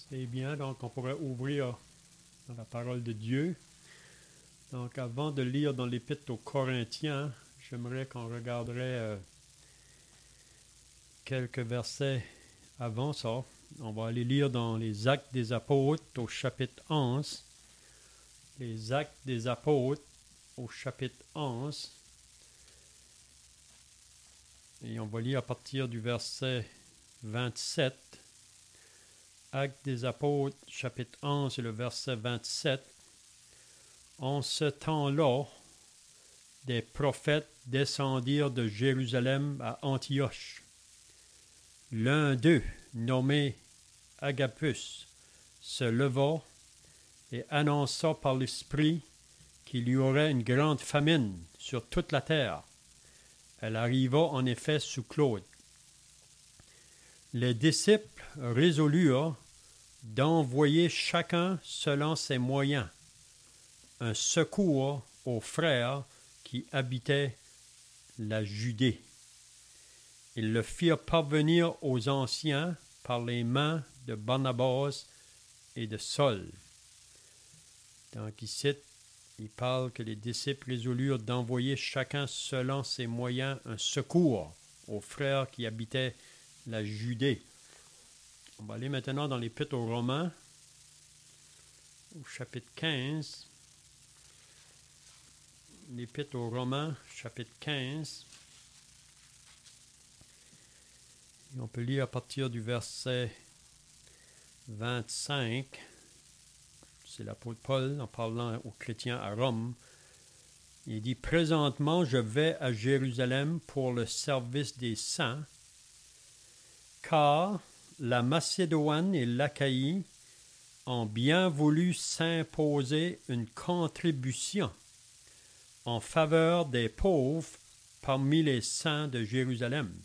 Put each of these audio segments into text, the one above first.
C'est bien, donc on pourrait ouvrir dans la parole de Dieu. Donc avant de lire dans l'Épître aux Corinthiens, j'aimerais qu'on regarderait quelques versets avant ça. On va aller lire dans les Actes des Apôtres au chapitre 11. Les Actes des Apôtres au chapitre 11. Et on va lire à partir du verset 27. Actes des Apôtres, chapitre 11, et le verset 27. En ce temps-là, des prophètes descendirent de Jérusalem à Antioche. L'un d'eux, nommé Agabus, se leva et annonça par l'Esprit qu'il y aurait une grande famine sur toute la terre. Elle arriva en effet sous Claude. Les disciples résolurent d'envoyer chacun selon ses moyens un secours aux frères qui habitaient la Judée. Ils le firent parvenir aux anciens par les mains de Barnabas et de Saul. Donc ici, il parle que les disciples résolurent d'envoyer chacun selon ses moyens un secours aux frères qui habitaient la Judée. On va aller maintenant dans l'Épître aux Romains, au chapitre 15. L'Épître aux Romains, chapitre 15. Et on peut lire à partir du verset 25. C'est l'apôtre Paul en parlant aux chrétiens à Rome. Il dit « Présentement, je vais à Jérusalem pour le service des saints, car la Macédoine et l'Achaïe ont bien voulu s'imposer une contribution en faveur des pauvres parmi les saints de Jérusalem.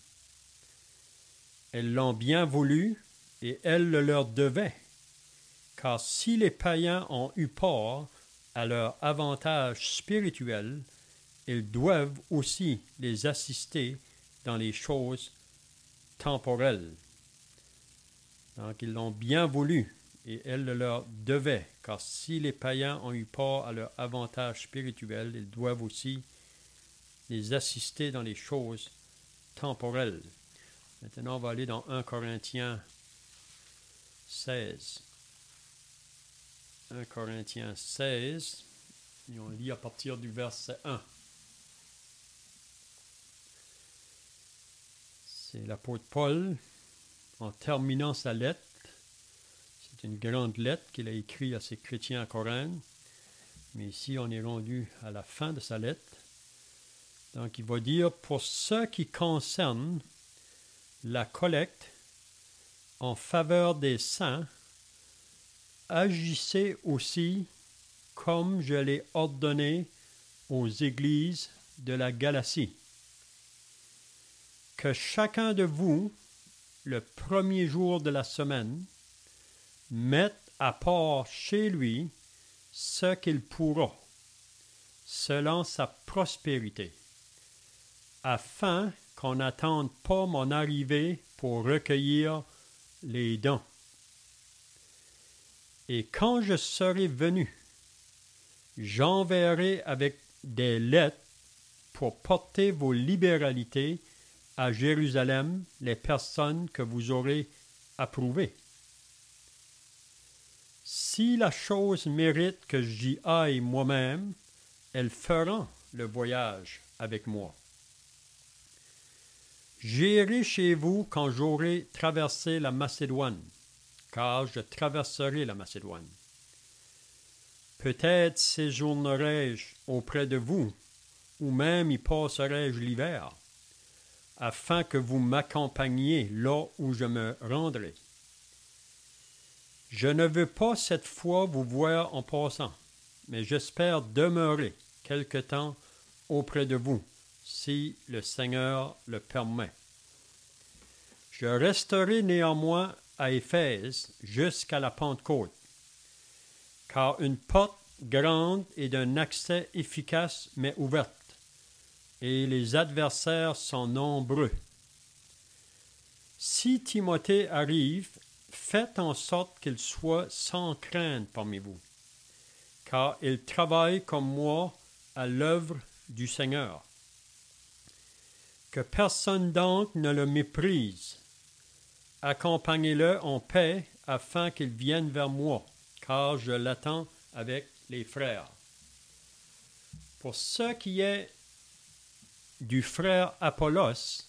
Elles l'ont bien voulu et elles le leur devaient, car si les païens ont eu part à leur avantage spirituel, ils doivent aussi les assister dans les choses temporelles. Donc, ils l'ont bien voulu et elles le leur devaient, car si les païens ont eu part à leur avantage spirituel, ils doivent aussi les assister dans les choses temporelles. Maintenant, on va aller dans 1 Corinthiens 16. 1 Corinthiens 16, et on lit à partir du verset 1. C'est l'apôtre Paul, en terminant sa lettre. C'est une grande lettre qu'il a écrite à ses chrétiens à Corinthe. Mais ici, on est rendu à la fin de sa lettre. Donc, il va dire, pour ce qui concerne la collecte en faveur des saints, agissez aussi comme je l'ai ordonné aux églises de la Galatie. Que chacun de vous, le premier jour de la semaine, mette à part chez lui ce qu'il pourra, selon sa prospérité, afin qu'on n'attende pas mon arrivée pour recueillir les dons. Et quand je serai venu, j'enverrai avec des lettres pour porter vos libéralités à Jérusalem les personnes que vous aurez approuvées. Si la chose mérite que j'y aille moi-même, elles feront le voyage avec moi. J'irai chez vous quand j'aurai traversé la Macédoine, car je traverserai la Macédoine. Peut-être séjournerai-je auprès de vous, ou même y passerai-je l'hiver, afin que vous m'accompagniez là où je me rendrai. Je ne veux pas cette fois vous voir en passant, mais j'espère demeurer quelque temps auprès de vous, si le Seigneur le permet. Je resterai néanmoins à Éphèse jusqu'à la Pentecôte, car une porte grande et d'un accès efficace m'est ouverte, et les adversaires sont nombreux. Si Timothée arrive, faites en sorte qu'ils soient sans crainte parmi vous, car ils travaillent comme moi à l'œuvre du Seigneur. Que personne donc ne le méprise. Accompagnez-le en paix afin qu'il vienne vers moi, car je l'attends avec les frères. Pour ce qui est du frère Apollos,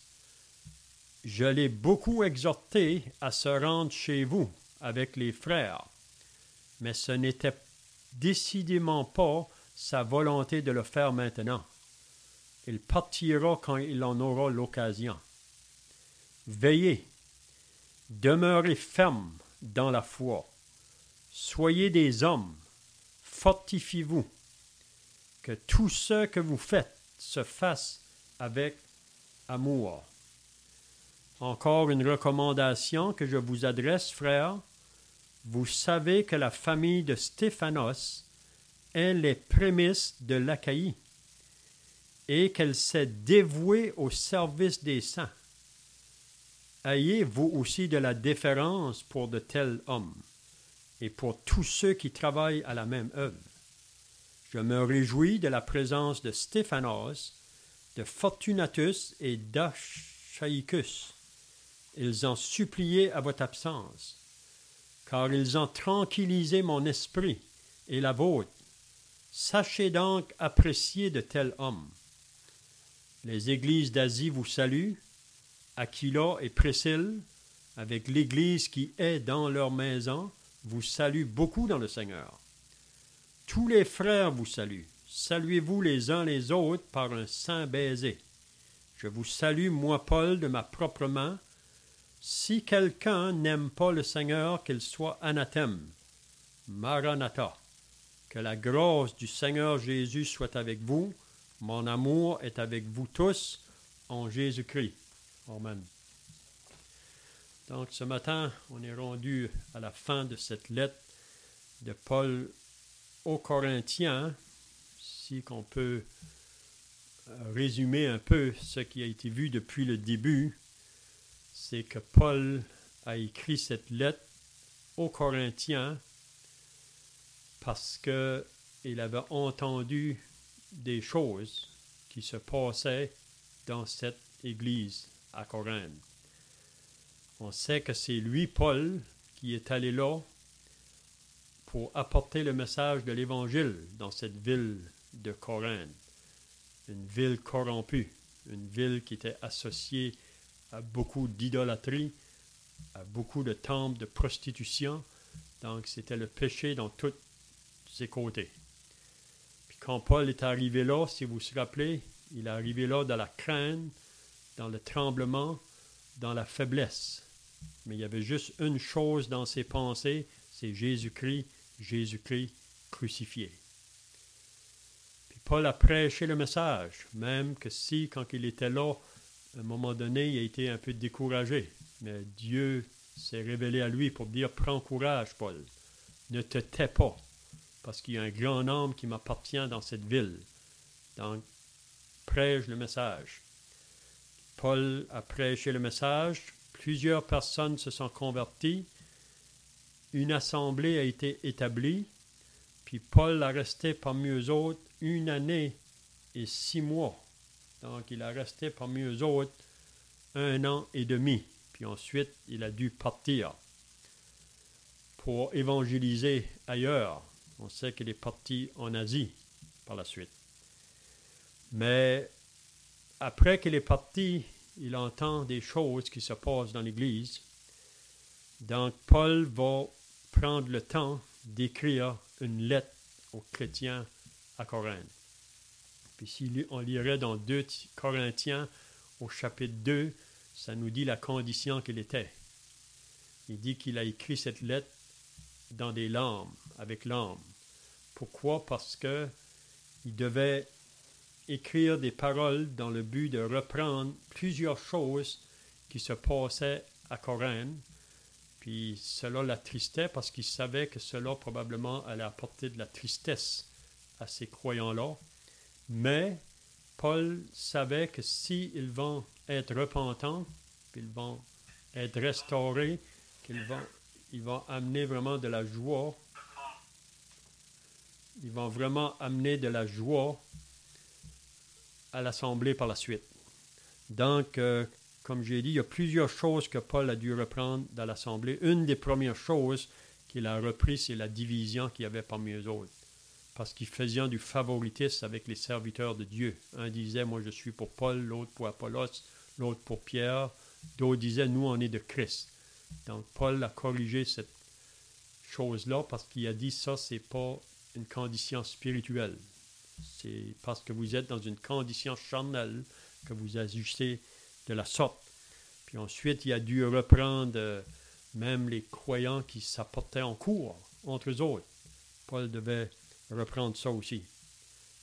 je l'ai beaucoup exhorté à se rendre chez vous avec les frères, mais ce n'était décidément pas sa volonté de le faire maintenant. Il partira quand il en aura l'occasion. Veillez, demeurez fermes dans la foi. Soyez des hommes, fortifiez-vous. Que tout ce que vous faites se fasse avec amour. Encore une recommandation que je vous adresse, frères. Vous savez que la famille de Stéphanos est les prémices de l'Achaïe et qu'elle s'est dévouée au service des saints. Ayez vous aussi de la déférence pour de tels hommes et pour tous ceux qui travaillent à la même œuvre. Je me réjouis de la présence de Stéphanos, de Fortunatus et d'Achaïcus. Ils ont supplié à votre absence, car ils ont tranquillisé mon esprit et la vôtre. Sachez donc apprécier de tels hommes. Les églises d'Asie vous saluent, Aquila et Priscille, avec l'église qui est dans leur maison, vous saluent beaucoup dans le Seigneur. Tous les frères vous saluent. Saluez-vous les uns les autres par un saint baiser. Je vous salue, moi, Paul, de ma propre main. Si quelqu'un n'aime pas le Seigneur, qu'il soit anathème. Maranatha. Que la grâce du Seigneur Jésus soit avec vous. Mon amour est avec vous tous en Jésus-Christ. Amen. Donc ce matin, on est rendu à la fin de cette lettre de Paul aux Corinthiens, si qu'on peut résumer un peu ce qui a été vu depuis le début, c'est que Paul a écrit cette lettre aux Corinthiens parce qu'il avait entendu des choses qui se passaient dans cette église à Corinthe. On sait que c'est lui, Paul, qui est allé là pour apporter le message de l'Évangile dans cette ville de Corinthe, une ville corrompue, une ville qui était associée à beaucoup d'idolâtrie, à beaucoup de temples de prostitution. Donc c'était le péché dans tous ses côtés. Puis quand Paul est arrivé là, si vous vous rappelez, il est arrivé là dans la crainte, dans le tremblement, dans la faiblesse. Mais il y avait juste une chose dans ses pensées, c'est Jésus-Christ, Jésus-Christ crucifié. Puis Paul a prêché le message, même que si, quand il était là, à un moment donné, il a été un peu découragé. Mais Dieu s'est révélé à lui pour dire, prends courage, Paul, ne te tais pas, parce qu'il y a un grand nombre qui m'appartient dans cette ville. Donc, prêche le message. Paul a prêché le message, plusieurs personnes se sont converties, une assemblée a été établie, puis Paul a resté parmi eux autres 1 année et 6 mois. Donc il a resté parmi eux autres 1 an et demi, puis ensuite il a dû partir pour évangéliser ailleurs. On sait qu'il est parti en Asie par la suite. Mais après qu'il est parti, il entend des choses qui se passent dans l'Église. Donc, Paul va prendre le temps d'écrire une lettre aux chrétiens à Corinthe. Puis si on lirait dans 2 Corinthiens au chapitre 2, ça nous dit la condition qu'il était. Il dit qu'il a écrit cette lettre dans des larmes, avec larmes. Pourquoi? Parce que il devait écrire des paroles dans le but de reprendre plusieurs choses qui se passaient à Corinthe. Puis cela l'attristait parce qu'il savait que cela probablement allait apporter de la tristesse à ces croyants-là. Mais Paul savait que s'ils vont être repentants, qu'ils vont être restaurés, qu'ils vont ils vont amener vraiment de la joie. Ils vont vraiment amener de la joie à l'Assemblée par la suite. Donc, comme j'ai dit, il y a plusieurs choses que Paul a dû reprendre dans l'Assemblée. Une des premières choses qu'il a repris, c'est la division qu'il y avait parmi eux autres. Parce qu'ils faisaient du favoritisme avec les serviteurs de Dieu. Un disait, moi je suis pour Paul, l'autre pour Apollos, l'autre pour Pierre. D'autres disaient, nous on est de Christ. Donc, Paul a corrigé cette chose-là parce qu'il a dit, ça c'est pas une condition spirituelle. C'est parce que vous êtes dans une condition charnelle que vous agissez de la sorte. Puis ensuite, il a dû reprendre même les croyants qui s'apportaient en cours entre eux autres. Paul devait reprendre ça aussi.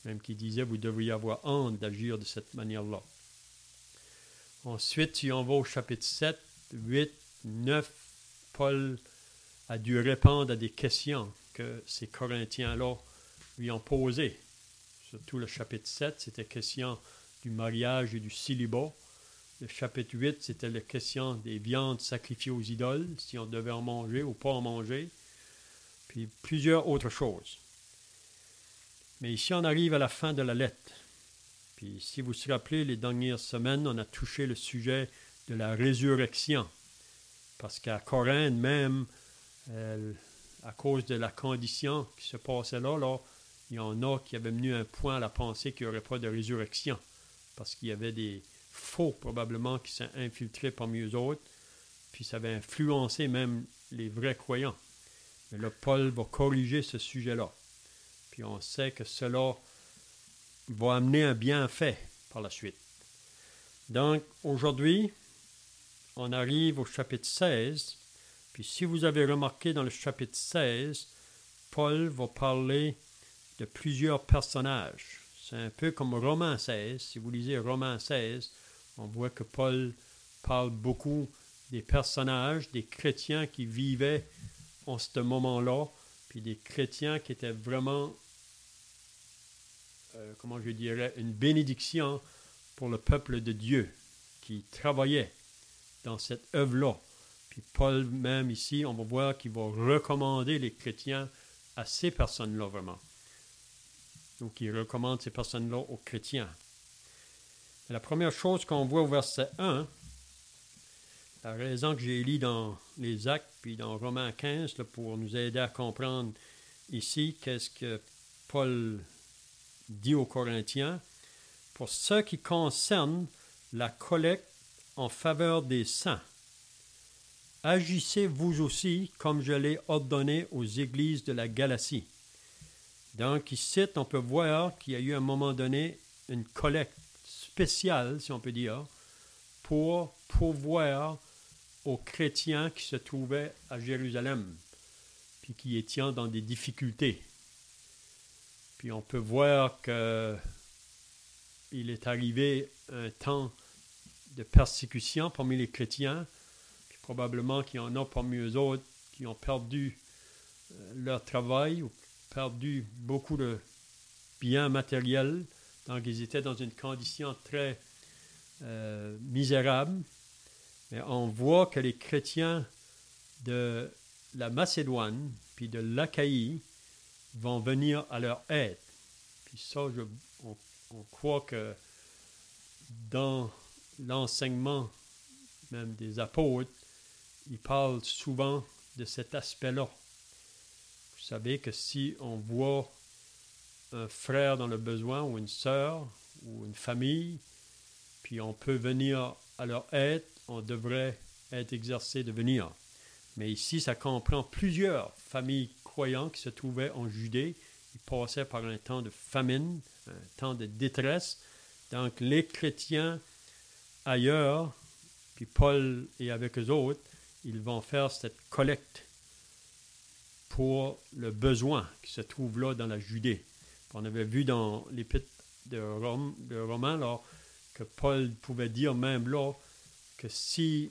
Même qu'il disait, vous devriez avoir honte d'agir de cette manière-là. Ensuite, si on va au chapitre 7, 8, 9, Paul a dû répondre à des questions que ces Corinthiens-là lui ont posées. Surtout le chapitre 7, c'était question du mariage et du célibat. Le chapitre 8, c'était la question des viandes sacrifiées aux idoles, si on devait en manger ou pas en manger, puis plusieurs autres choses. Mais ici, on arrive à la fin de la lettre. Puis si vous vous rappelez, les dernières semaines, on a touché le sujet de la résurrection. Parce qu'à Corinthe même, à cause de la condition qui se passait là, il y en a qui avaient mené un point à la pensée qu'il n'y aurait pas de résurrection. Parce qu'il y avait des faux, probablement, qui s'est infiltré parmi eux autres, puis ça avait influencé même les vrais croyants. Mais là, Paul va corriger ce sujet-là. Puis on sait que cela va amener un bienfait par la suite. Donc, aujourd'hui, on arrive au chapitre 16. Puis si vous avez remarqué dans le chapitre 16, Paul va parler de plusieurs personnages. C'est un peu comme Romains 16. Si vous lisez Romains 16, on voit que Paul parle beaucoup des personnages, des chrétiens qui vivaient en ce moment-là, puis des chrétiens qui étaient vraiment, comment je dirais, une bénédiction pour le peuple de Dieu, qui travaillait dans cette œuvre-là. Puis Paul, même ici, on va voir qu'il va recommander les chrétiens à ces personnes-là, vraiment. Donc, il recommande ces personnes-là aux chrétiens. Et la première chose qu'on voit au verset 1, la raison que j'ai lu dans les Actes, puis dans Romains 15, là, pour nous aider à comprendre ici qu'est-ce que Paul dit aux Corinthiens, pour ce qui concerne la collecte en faveur des saints, agissez vous aussi comme je l'ai ordonné aux églises de la Galatie. Donc ici, on peut voir qu'il y a eu à un moment donné une collecte spéciale, si on peut dire, pour pourvoir aux chrétiens qui se trouvaient à Jérusalem, puis qui étaient dans des difficultés. Puis on peut voir qu'il est arrivé un temps de persécution parmi les chrétiens, puis probablement qu'il y en a parmi eux autres qui ont perdu leur travail ou perdu beaucoup de biens matériels. Donc ils étaient dans une condition très misérable. Mais on voit que les chrétiens de la Macédoine puis de l'Achaïe vont venir à leur aide. Puis ça, on croit que dans l'enseignement même des apôtres, ils parlent souvent de cet aspect-là. Vous savez que si on voit un frère dans le besoin ou une sœur ou une famille, puis on peut venir à leur aide, on devrait être exercé de venir. Mais ici, ça comprend plusieurs familles croyantes qui se trouvaient en Judée. Ils passaient par un temps de famine, un temps de détresse. Donc, les chrétiens ailleurs, puis Paul et avec eux autres, ils vont faire cette collecte pour le besoin qui se trouve là dans la Judée. On avait vu dans l'épître de Romains là, que Paul pouvait dire même là que si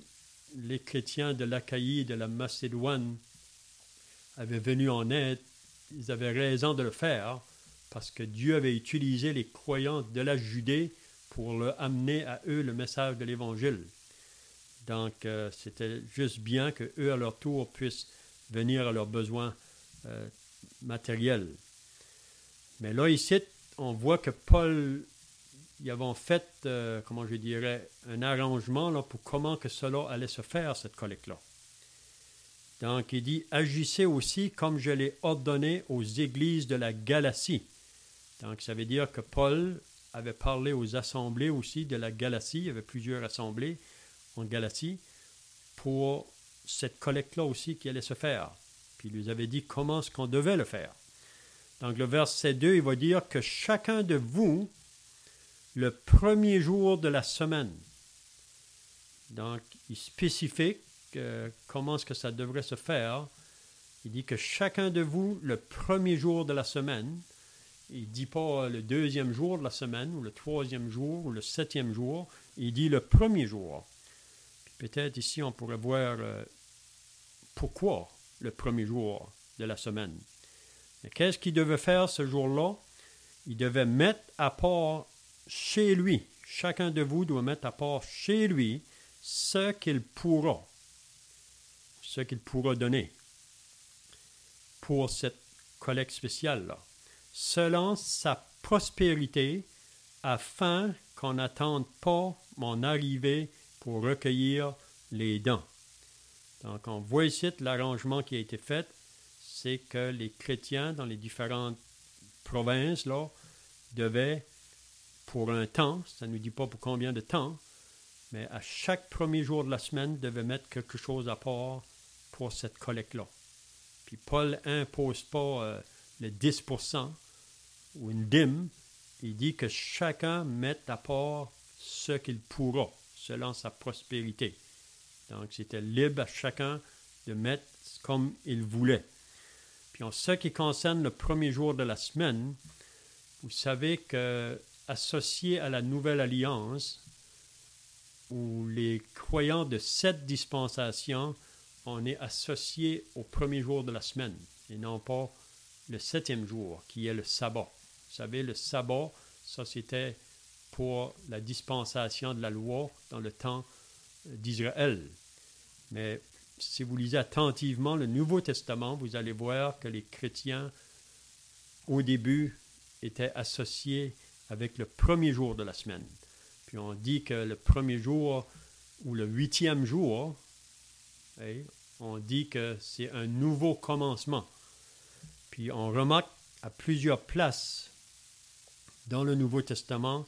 les chrétiens de l'Achaïe et de la Macédoine avaient venu en aide, ils avaient raison de le faire parce que Dieu avait utilisé les croyants de la Judée pour leur amener à eux le message de l'Évangile. Donc, c'était juste bien qu'eux, à leur tour, puissent subvenir à leurs besoins matériels. Mais là, ici, on voit que Paul, ils avaient fait, comment je dirais, un arrangement là, pour comment que cela allait se faire, cette collecte-là. Donc, il dit, agissez aussi comme je l'ai ordonné aux églises de la Galatie. Donc, ça veut dire que Paul avait parlé aux assemblées aussi de la Galatie. Il y avait plusieurs assemblées en Galatie pour cette collecte-là aussi qui allait se faire. Puis, il lui avait dit comment est-ce qu'on devait le faire. Donc, le verset 2, il va dire que chacun de vous, le premier jour de la semaine. Donc, il spécifie comment est-ce que ça devrait se faire. Il dit que chacun de vous, le premier jour de la semaine, il ne dit pas le deuxième jour de la semaine, ou le troisième jour, ou le septième jour, il dit le premier jour. Puis peut-être ici, on pourrait voir pourquoi le premier jour de la semaine. Mais qu'est-ce qu'il devait faire ce jour-là? Il devait mettre à part chez lui, chacun de vous doit mettre à part chez lui ce qu'il pourra donner pour cette collecte spéciale-là, selon sa prospérité, afin qu'on n'attende pas mon arrivée pour recueillir les dons. Donc, on voit ici l'arrangement qui a été fait, c'est que les chrétiens dans les différentes provinces là, devaient, pour un temps, ça ne nous dit pas pour combien de temps, mais à chaque premier jour de la semaine, devaient mettre quelque chose à part pour cette collecte-là. Puis Paul n'impose pas le 10% ou une dîme, il dit que chacun mette à part ce qu'il pourra, selon sa prospérité. Donc, c'était libre à chacun de mettre comme il voulait. Puis en ce qui concerne le premier jour de la semaine, vous savez que associé à la Nouvelle Alliance, où les croyants de cette dispensation, on est associé au premier jour de la semaine, et non pas le septième jour, qui est le sabbat. Vous savez, le sabbat, ça c'était pour la dispensation de la loi dans le temps d'Israël. Mais si vous lisez attentivement le Nouveau Testament, vous allez voir que les chrétiens, au début, étaient associés avec le premier jour de la semaine. Puis on dit que le premier jour ou le 8e jour, on dit que c'est un nouveau commencement. Puis on remarque à plusieurs places dans le Nouveau Testament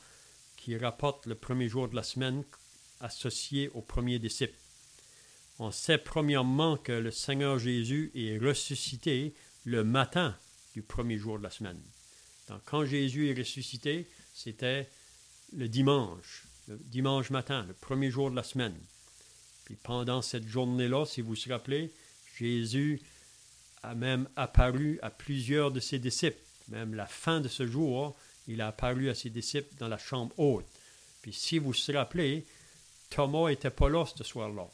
qui rapportent le premier jour de la semaine associé au premier disciple. On sait premièrement que le Seigneur Jésus est ressuscité le matin du premier jour de la semaine. Donc quand Jésus est ressuscité, c'était le dimanche matin, le premier jour de la semaine. Puis pendant cette journée-là, si vous vous rappelez, Jésus a même apparu à plusieurs de ses disciples. Même la fin de ce jour, il a apparu à ses disciples dans la chambre haute. Puis si vous vous rappelez, Thomas n'était pas là ce soir-là.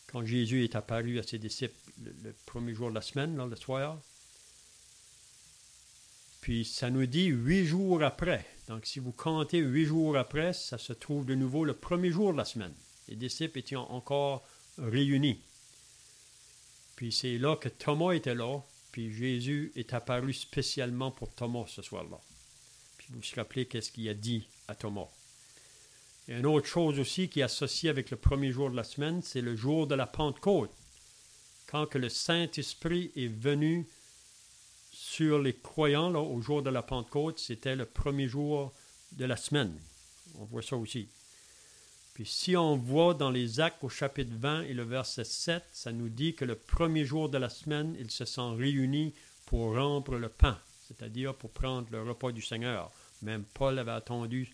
Quand Jésus est apparu à ses disciples le premier jour de la semaine, là, le soir. Puis ça nous dit 8 jours après. Donc si vous comptez 8 jours après, ça se trouve de nouveau le premier jour de la semaine. Les disciples étaient encore réunis. Puis c'est là que Thomas était là, puis Jésus est apparu spécialement pour Thomas ce soir-là. Puis vous vous rappelez qu'est-ce qu'il a dit à Thomas. Il y a une autre chose aussi qui est associée avec le premier jour de la semaine, c'est le jour de la Pentecôte. Quand que le Saint-Esprit est venu sur les croyants là, au jour de la Pentecôte, c'était le premier jour de la semaine. On voit ça aussi. Puis si on voit dans les Actes au chapitre 20 et le verset 7, ça nous dit que le premier jour de la semaine, ils se sont réunis pour rompre le pain, c'est-à-dire pour prendre le repas du Seigneur. Même Paul avait attendu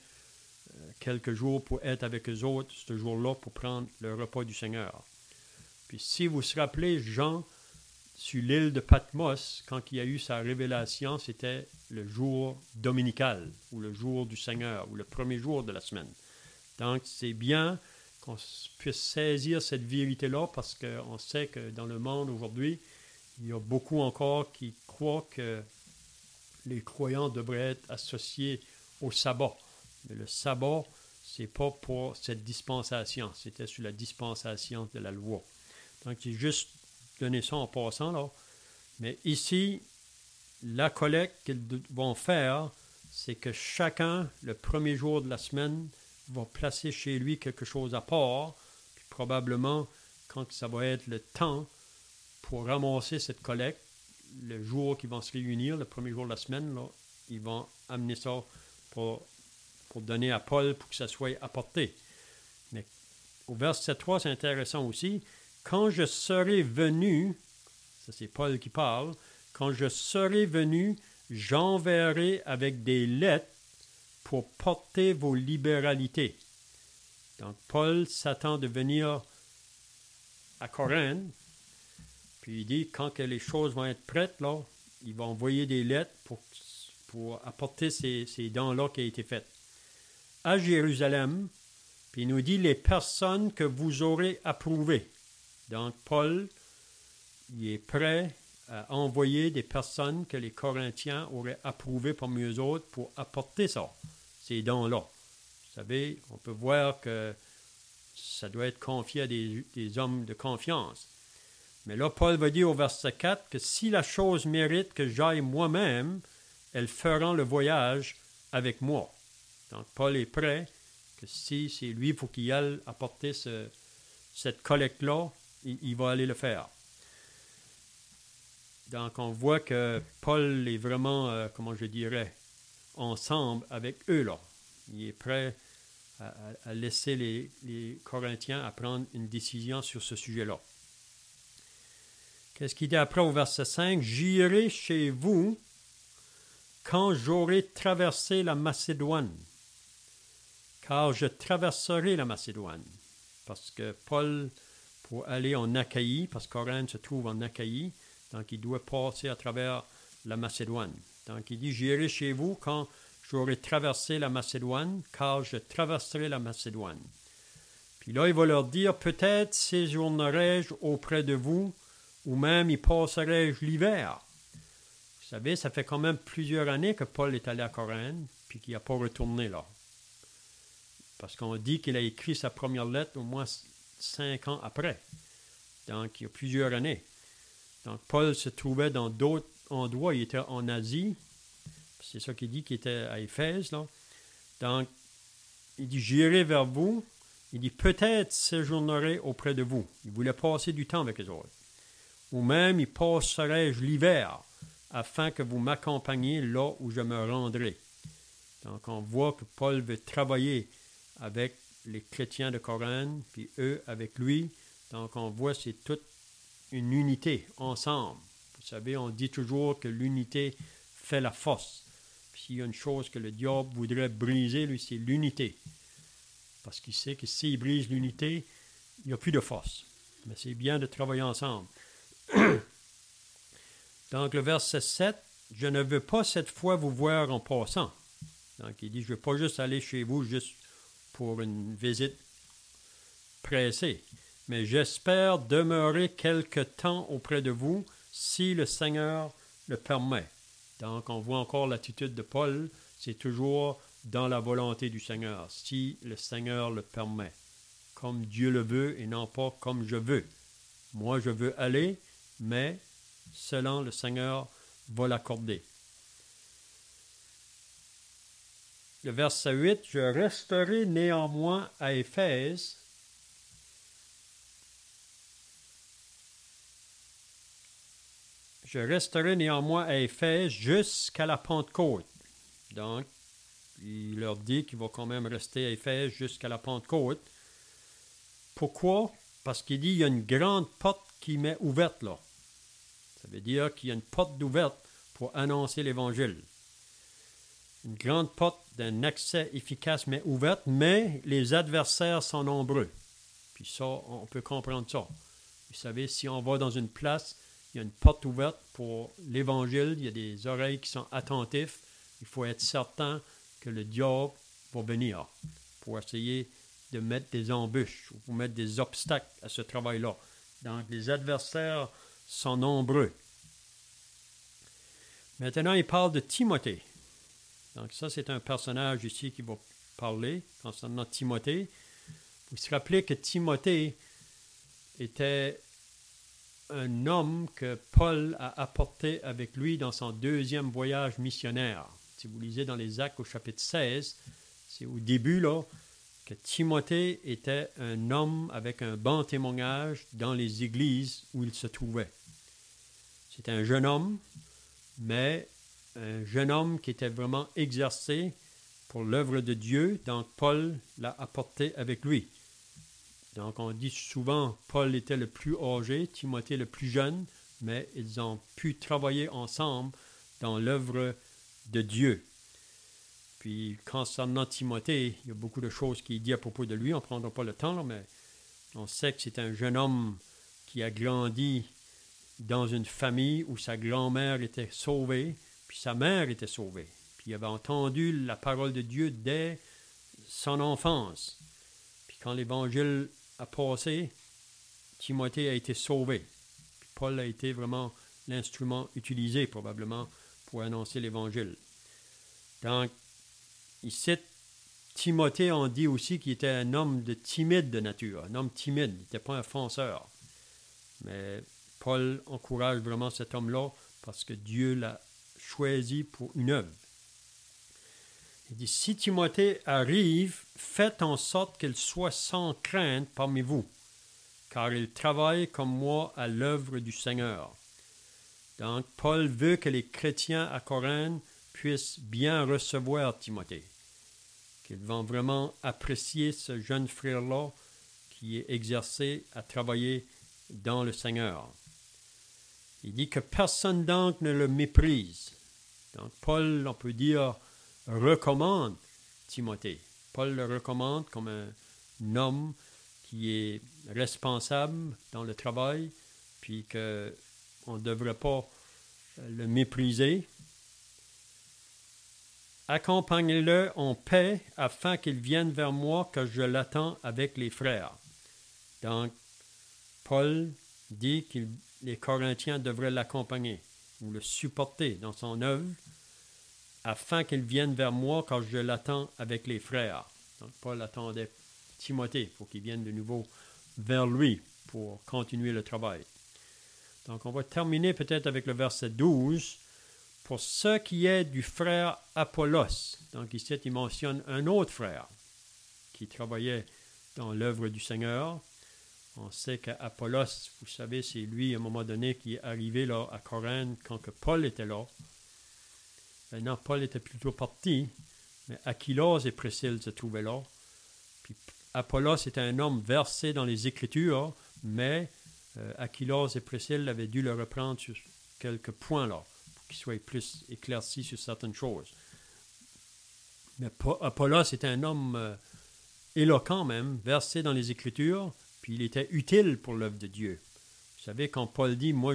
quelques jours pour être avec eux autres ce jour-là pour prendre le repas du Seigneur. Puis si vous vous rappelez, Jean, sur l'île de Patmos, quand il y a eu sa révélation, c'était le jour dominical, ou le jour du Seigneur, ou le premier jour de la semaine. Donc, c'est bien qu'on puisse saisir cette vérité-là parce qu'on sait que dans le monde aujourd'hui, il y a beaucoup encore qui croient que les croyants devraient être associés au sabbat. Mais le sabbat, ce n'est pas pour cette dispensation. C'était sur la dispensation de la loi. Donc, c'est juste donner ça en passant, là. Mais ici, la collecte qu'ils vont faire, c'est que chacun, le premier jour de la semaine, va placer chez lui quelque chose à part, puis probablement, quand ça va être le temps pour ramasser cette collecte, le jour qu'ils vont se réunir, le premier jour de la semaine, là, ils vont amener ça pour donner à Paul pour que ça soit apporté. Mais au verset 3, c'est intéressant aussi. Quand je serai venu, ça c'est Paul qui parle, quand je serai venu, j'enverrai avec des lettres pour porter vos libéralités. Donc Paul s'attend de venir à Corinthe, puis il dit, quand que les choses vont être prêtes, là, il va envoyer des lettres pour apporter ces dons-là qui ont été faites. À Jérusalem, puis il nous dit les personnes que vous aurez approuvées. Donc, Paul, il est prêt à envoyer des personnes que les Corinthiens auraient approuvées parmi eux autres pour apporter ça, ces dons-là. Vous savez, on peut voir que ça doit être confié à des hommes de confiance. Mais là, Paul va dire au verset 4 que si la chose mérite que j'aille moi-même, elles feront le voyage avec moi. Donc, Paul est prêt que si c'est lui, il faut qu'il aille apporter cette collecte-là, il va aller le faire. Donc, on voit que Paul est vraiment, comment je dirais, ensemble avec eux, là. Il est prêt à laisser les Corinthiens à prendre une décision sur ce sujet-là. Qu'est-ce qu'il dit après au verset 5? « J'irai chez vous quand j'aurai traversé la Macédoine. » Car je traverserai la Macédoine. Parce que Paul, pour aller en Achaïe, parce que Corinthe se trouve en Achaïe, donc il doit passer à travers la Macédoine. Donc il dit, j'irai chez vous quand j'aurai traversé la Macédoine, car je traverserai la Macédoine. Puis là, il va leur dire, peut-être séjournerai-je auprès de vous, ou même y passerai-je l'hiver. Vous savez, ça fait quand même plusieurs années que Paul est allé à Corinthe, puis qu'il n'a pas retourné là. Parce qu'on dit qu'il a écrit sa première lettre au moins 5 ans après. Donc, il y a plusieurs années. Donc, Paul se trouvait dans d'autres endroits. Il était en Asie. C'est ça qu'il dit qu'il était à Éphèse, là. Donc, il dit, j'irai vers vous. Il dit, peut-être séjournerai auprès de vous. Il voulait passer du temps avec les autres. Ou même, y passerai-je l'hiver, afin que vous m'accompagniez là où je me rendrai. Donc, on voit que Paul veut travailler avec les chrétiens de Corinthe, puis eux avec lui. Donc, on voit que c'est toute une unité ensemble. Vous savez, on dit toujours que l'unité fait la force. Puis s'il y a une chose que le diable voudrait briser, lui, c'est l'unité. Parce qu'il sait que s'il brise l'unité, il n'y a plus de force. Mais c'est bien de travailler ensemble. Donc, le verset 7, « Je ne veux pas cette fois vous voir en passant. » Donc, il dit, « Je ne veux pas juste aller chez vous juste pour une visite pressée, mais j'espère demeurer quelque temps auprès de vous si le Seigneur le permet. » Donc, on voit encore l'attitude de Paul, c'est toujours dans la volonté du Seigneur, si le Seigneur le permet, comme Dieu le veut et non pas comme je veux. Moi, je veux aller, mais selon le Seigneur va l'accorder. Le verset 8, « Je resterai néanmoins à Éphèse. » Je resterai néanmoins à Éphèse jusqu'à la Pentecôte. Donc, il leur dit qu'il va quand même rester à Éphèse jusqu'à la Pentecôte. Pourquoi? Parce qu'il dit qu'il y a une grande porte qui m'est ouverte là. Ça veut dire qu'il y a une porte ouverte pour annoncer l'Évangile. Une grande porte d'un accès efficace mais ouverte, mais les adversaires sont nombreux. Puis ça, on peut comprendre ça. Vous savez, si on va dans une place, il y a une porte ouverte pour l'Évangile, il y a des oreilles qui sont attentives. Il faut être certain que le diable va venir pour essayer de mettre des embûches ou pour mettre des obstacles à ce travail-là. Donc, les adversaires sont nombreux. Maintenant, il parle de Timothée. Donc, ça, c'est un personnage ici qui va parler concernant Timothée. Vous vous rappelez que Timothée était un homme que Paul a apporté avec lui dans son deuxième voyage missionnaire. Si vous lisez dans les Actes au chapitre 16, c'est au début là, que Timothée était un homme avec un bon témoignage dans les églises où il se trouvait. C'était un jeune homme, mais un jeune homme qui était vraiment exercé pour l'œuvre de Dieu, donc Paul l'a apporté avec lui. Donc on dit souvent Paul était le plus âgé, Timothée le plus jeune, mais ils ont pu travailler ensemble dans l'œuvre de Dieu. Puis concernant Timothée, il y a beaucoup de choses qui est dit à propos de lui, on ne prendra pas le temps, là, mais on sait que c'est un jeune homme qui a grandi dans une famille où sa grand-mère était sauvée, puis sa mère était sauvée. Puis il avait entendu la parole de Dieu dès son enfance. Puis quand l'Évangile a passé, Timothée a été sauvé. Puis Paul a été vraiment l'instrument utilisé probablement pour annoncer l'Évangile. Donc, ici, Timothée, on dit aussi qu'il était un homme timide de nature, un homme timide, il n'était pas un fonceur. Mais Paul encourage vraiment cet homme-là parce que Dieu l'a choisi pour une œuvre. Il dit, si Timothée arrive, faites en sorte qu'il soit sans crainte parmi vous, car il travaille comme moi à l'œuvre du Seigneur. Donc, Paul veut que les chrétiens à Corinthe puissent bien recevoir Timothée, qu'ils vont vraiment apprécier ce jeune frère-là qui est exercé à travailler dans le Seigneur. Il dit que personne donc ne le méprise. Donc, Paul, on peut dire, recommande Timothée. Paul le recommande comme un homme qui est responsable dans le travail, puis qu'on ne devrait pas le mépriser. Accompagnez-le en paix afin qu'il vienne vers moi, que je l'attends avec les frères. Donc, Paul dit que les Corinthiens devraient l'accompagner ou le supporter dans son œuvre afin qu'il vienne vers moi quand je l'attends avec les frères. Donc, Paul attendait Timothée pour qu'il vienne de nouveau vers lui pour continuer le travail. Donc, on va terminer peut-être avec le verset 12. Pour ce qui est du frère Apollos, donc ici il mentionne un autre frère qui travaillait dans l'œuvre du Seigneur. On sait qu'Apollos, vous savez, c'est lui à un moment donné qui est arrivé là à Corinthe quand que Paul était là. Maintenant, Paul était plutôt parti, mais Achilos et Priscille se trouvaient là. Puis Apollos était un homme versé dans les Écritures, mais Achilos et Priscille avaient dû le reprendre sur quelques points là, pour qu'il soit plus éclairci sur certaines choses. Mais Apollos était un homme éloquent même, versé dans les Écritures, puis il était utile pour l'œuvre de Dieu. Vous savez, quand Paul dit, moi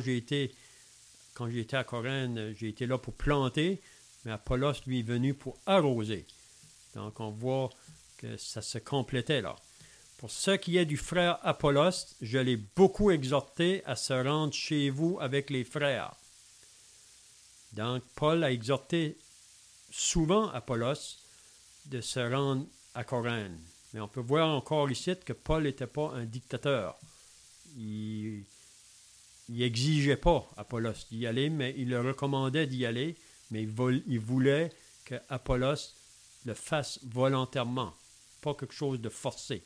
quand j'ai été à Corinthe, j'ai été là pour planter, mais Apollos, lui, est venu pour arroser. Donc, on voit que ça se complétait là. Pour ce qui est du frère Apollos, je l'ai beaucoup exhorté à se rendre chez vous avec les frères. Donc, Paul a exhorté souvent Apollos de se rendre à Corinthe. Mais on peut voir encore ici que Paul n'était pas un dictateur. Il n'exigeait pas Apollos d'y aller, mais il le recommandait d'y aller, mais il voulait que Apollos le fasse volontairement, pas quelque chose de forcé.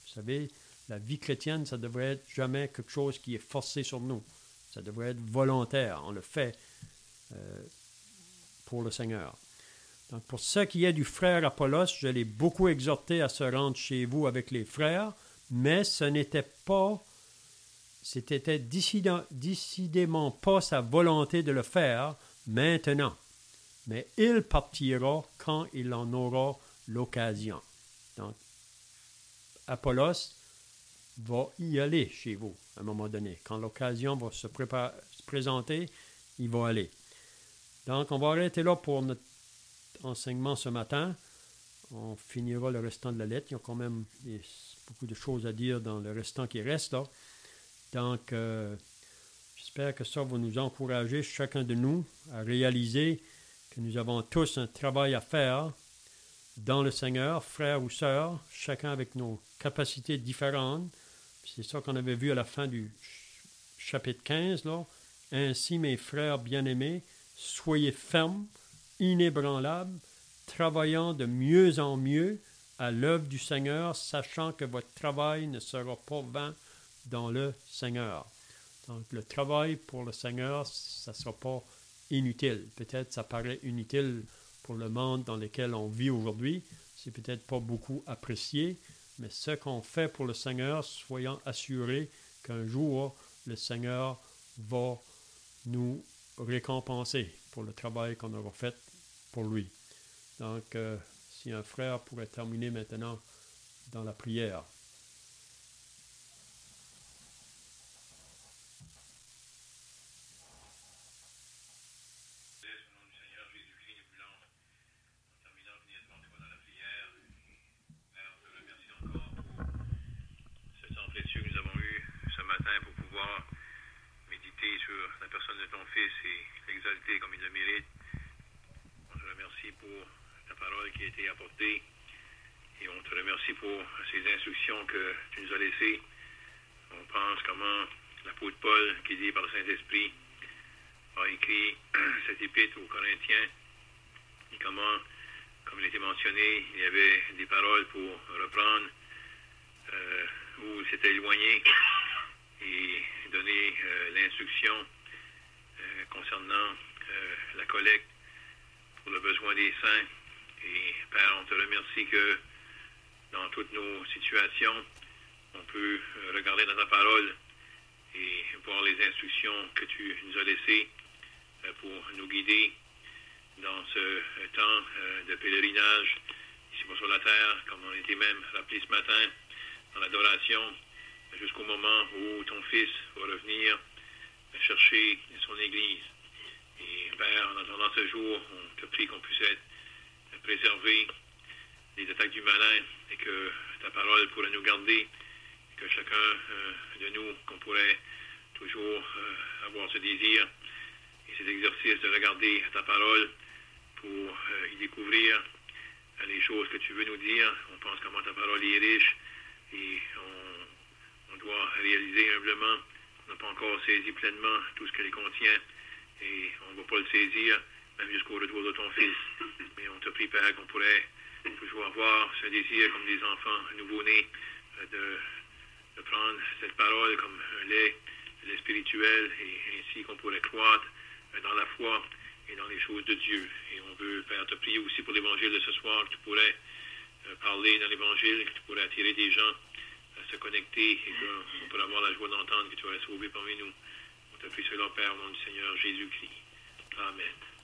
Vous savez, la vie chrétienne, ça devrait être jamais quelque chose qui est forcé sur nous. Ça devrait être volontaire. On le fait pour le Seigneur. Donc, pour ce qui est du frère Apollos, je l'ai beaucoup exhorté à se rendre chez vous avec les frères, mais c'était décidément pas sa volonté de le faire maintenant. Mais il partira quand il en aura l'occasion. Donc, Apollos va y aller chez vous à un moment donné. Quand l'occasion va se présenter, il va aller. Donc, on va arrêter là pour notre enseignement ce matin. On finira le restant de la lettre. Il y a quand même beaucoup de choses à dire dans le restant qui reste là. Donc, j'espère que ça va nous encourager, chacun de nous, à réaliser que nous avons tous un travail à faire dans le Seigneur, frères ou sœurs, chacun avec nos capacités différentes. C'est ça qu'on avait vu à la fin du chapitre 15, là. Ainsi, mes frères bien-aimés, soyez fermes, inébranlables, travaillant de mieux en mieux à l'œuvre du Seigneur, sachant que votre travail ne sera pas vain dans le Seigneur. Donc, le travail pour le Seigneur, ça ne sera pas inutile. Peut-être ça paraît inutile pour le monde dans lequel on vit aujourd'hui. C'est peut-être pas beaucoup apprécié, mais ce qu'on fait pour le Seigneur, soyons assurés qu'un jour, le Seigneur va nous récompenser pour le travail qu'on aura fait pour lui. Donc, si un frère pourrait terminer maintenant dans la prière. Sur la personne de ton Fils et l'exalter comme il le mérite. On te remercie pour ta parole qui a été apportée et on te remercie pour ces instructions que tu nous as laissées. On pense comment l'apôtre Paul, qui dit par le Saint-Esprit, a écrit cette épître aux Corinthiens et comment, comme il était mentionné, il y avait des paroles pour reprendre où il s'était éloigné et donner l'instruction concernant la collecte pour le besoin des saints. Et Père, on te remercie que dans toutes nos situations, on peut regarder dans ta parole et voir les instructions que tu nous as laissées pour nous guider dans ce temps de pèlerinage ici sur la terre, comme on était même rappelé ce matin dans l'adoration, jusqu'au moment où ton Fils va revenir chercher son Église. Et Père, en attendant ce jour, on te prie qu'on puisse être préservé des attaques du malin et que ta parole pourrait nous garder, et que chacun de nous, qu'on pourrait toujours avoir ce désir et cet exercice de regarder ta parole pour y découvrir les choses que tu veux nous dire. On pense comment ta parole est riche et on doit réaliser humblement qu'on n'a pas encore saisi pleinement tout ce qu'elle contient et on ne va pas le saisir même jusqu'au retour de ton Fils. Mais on te prie, Père, qu'on pourrait toujours avoir ce désir comme des enfants nouveau-nés de prendre cette parole comme un lait spirituel et ainsi qu'on pourrait croître dans la foi et dans les choses de Dieu. Et on veut, Père, te prier aussi pour l'évangile de ce soir, que tu pourrais parler dans l'évangile, que tu pourrais attirer des gens à se connecter et qu'on pourrait avoir la joie d'entendre que tu aurais sauvé parmi nous. On te prie cela, Père, au nom du Seigneur Jésus-Christ. Amen.